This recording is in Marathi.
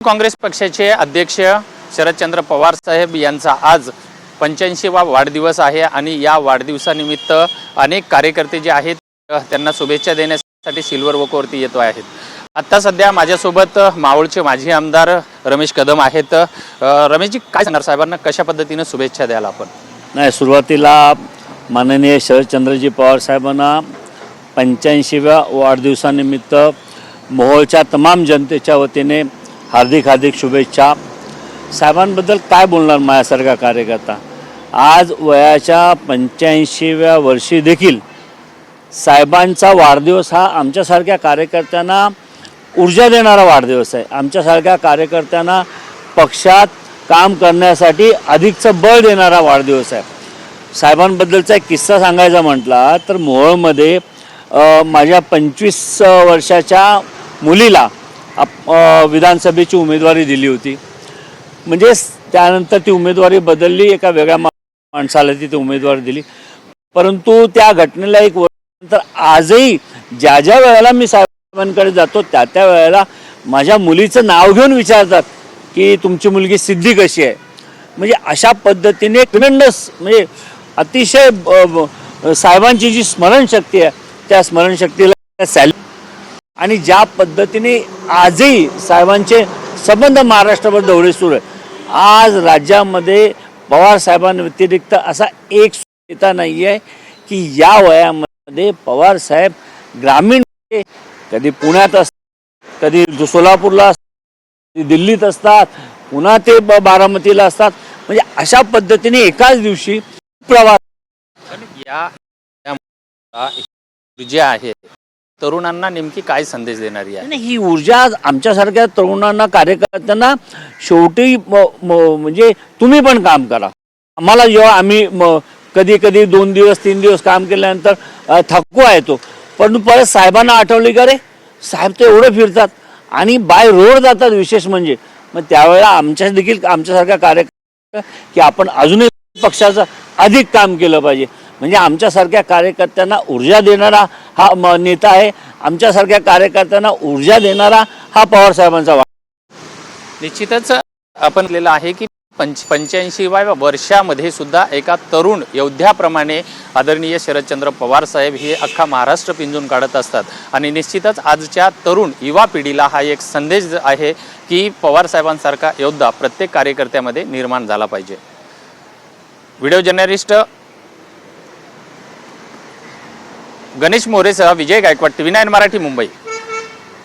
काँग्रेस पक्षाचे अध्यक्ष शरदचंद्र पवार साहेब यांचा आज 85वा वाढदिवस आहे आणि या वाढदिवसानिमित्त अनेक कार्यकर्ते जे आहेत त्यांना शुभेच्छा देण्यासाठी सिल्वर वॉकवरती येतो आहेत। आता सध्या माझ्यासोबत मावळचे माजी आमदार रमेश कदम आहेत। रमेशजी, काय सांगणार साहेबांना, कशा पद्धतीने शुभेच्छा द्याल आपण? नाही, सुरुवातीला माननीय शरदचंद्रजी पवार साहेबांना 85व्या वाढदिवसानिमित्त मोहोळच्या तमाम जनतेच्या वतीने हार्दिक हार्दिक शुभेच्छा। साहेबांबद्दल काय बोलणार माझ्यासारखा कार्यकर्ता। आज वयाच्या 85व्या वर्षी देखील साहेबांचा वाढदिवस हा आमच्यासारख्या कार्यकर्त्यांना ऊर्जा देणारा वाढदिवस आहे। आमच्यासारख्या कार्यकर्त्यांना पक्षात काम करण्यासाठी अधिकचं बळ देणारा वाढदिवस आहे। साहेबांबद्दलचा एक किस्सा सांगायचा म्हटला तर मोहोळमध्ये माझ्या 25 वर्षाच्या मुलीला विधानसभेची उमेदवारी दिली होती। म्हणजे त्यानंतर ती उमेदवारी बदलली, एका वेगळ्या माणसाला ती उमेदवारी दिली। परंतु त्या घटनेला एक वर्षानंतर आजही ज्या वेळेला मी साहेबांकडे जातो त्या वेळेला माझ्या मुलीचं नाव घेऊन विचारतात की तुमची मुलगी सिद्धी कशी आहे। म्हणजे अशा पद्धतीने ट्रेमेंडस, म्हणजे अतिशय साहेबांची जी स्मरणशक्ती आहे त्या स्मरणशक्तीला सॅल्यूट। आणि ज्या पद्धतीने आजही साहेबांचे संबंध महाराष्ट्रावर दौरे सुरू आहे। आज राज्यामध्ये पवार साहेबांव्यतिरिक्त असा एक नेता नाही आहे की या वयामध्ये पवार साहेब ग्रामीण, कधी पुण्यात असतात, कधी सोलापूरला असतात, कधी दिल्लीत असतात, पुन्हा ते बारामतीला असतात। म्हणजे अशा पद्धतीने एकाच दिवशी प्रवास। या जे आहे तरुणांना नेमकी काय संदेश देणारी आहे? ही ऊर्जा आमच्यासारख्या तरुणांना, कार्यकर्त्यांना, शेवटी म्हणजे तुम्ही पण काम करा। आम्हाला जेव्हा आम्ही कधी 2 दिवस 3 दिवस काम केल्यानंतर थकवा येतो, पण परत साहेबांना आठवले का रे साहेब तर एवढं फिरतात आणि बाय रोड जातात। विशेष म्हणजे मग त्यावेळेला आमच्यासारख्या कार्यकर्त्या की आपण अजूनही पक्षाचं अधिक काम केलं पाहिजे। म्हणजे आमच्यासारख्या कार्यकर्त्यांना ऊर्जा देणारा हा नेता आहे। आमच्यासारख्या कार्यकर्त्यांना ऊर्जा देणारा हा पवार साहेबांचा निश्चितच आपण केलेलं आहे की 85व्या वर्षामध्ये सुद्धा एका तरुण योद्ध्याप्रमाणे आदरणीय शरदचंद्र पवार साहेब हे अख्खा महाराष्ट्र पिंजून काढत असतात। आणि निश्चितच आजच्या तरुण युवा पिढीला हा एक संदेश आहे की पवार साहेबांसारखा योद्धा प्रत्येक कार्यकर्त्यामध्ये निर्माण झाला पाहिजे। व्हिडिओ जर्नलिस्ट गणेश मोरेसह विजय गायकवाड, TV9 मराठी, मुंबई।